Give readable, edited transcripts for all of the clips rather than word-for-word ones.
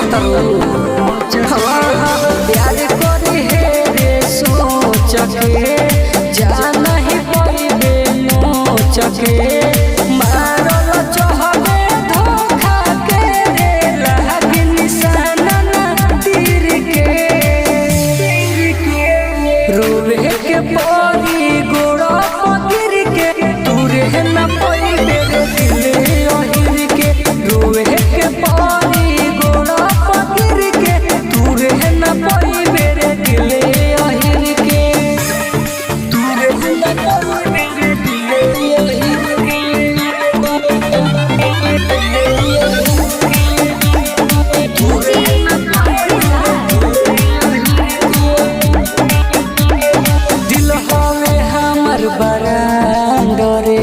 रो प्यार करे हे रे सोच के जाना ही पइबे नोच के मारल चहबे धोखा के रे लागी निशाना ना तीर के रोवे के परी गोड़ पगिर के तूरे न पइबे रे दिले अहिर के रोवे के परी गोड़ पगिर के तूरे न पइबे रे दिले अहिर के तूरे न पइबे रे दिले अहिर के तूरे न दिल हवे हमर बरांड रे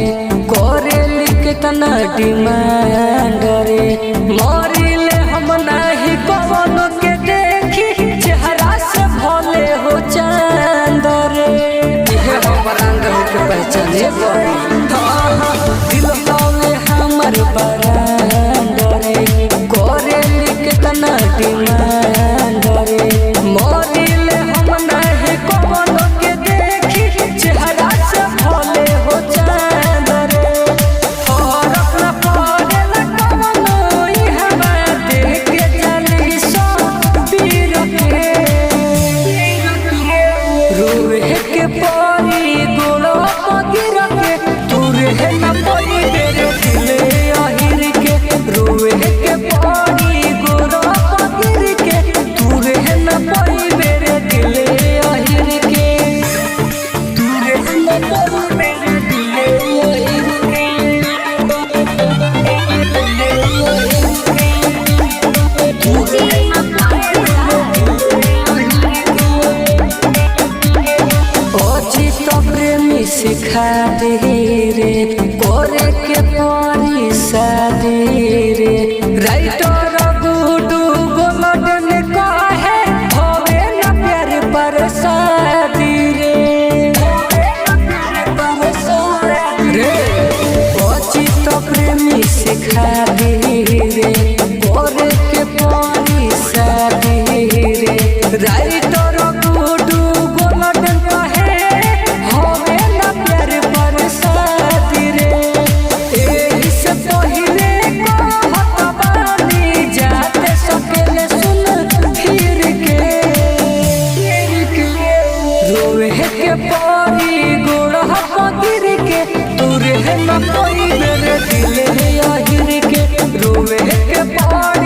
करे लिख तना डिमांड रे मरिले हम नाही कवन के देखी चेहरा से भले हो चांद रे ये हो बरांड हो के पहचाने दिल हवे हमर बरांड रे करे लिख तना डिमांड रे मरिले हम नाही कवन के देखी चेहरा से भले हो चांद रे और अपना पड़ेला कवनो इह बात के चली सो पीर के रोवे के परी गोड़ पगिर के तूरे न पइबे रे दिले अहिर के रोवे के परी गोड़ पगिर के तूरे न पइबे रे दिले अहिर के तूरे न पइबे रे दिले अहिर के तूरे न अचित प्रेमी सिखा दे रे करे के परी शादी रे राइटर गुडू गोल्डन कहे होवे न प्यार पर शादी रे अचित प्रेमी सिखा दे रे करे के परी शादी रे राइटर गुडू गोल्डन कहे होवे न प्यार पर शादी रे एही से पहिले कहत बानी जाते सकेले सुन फिर के रोवे के परी गोड़ पगिर के तूरे न पइबे रे दिले अहिर के रोवे के परी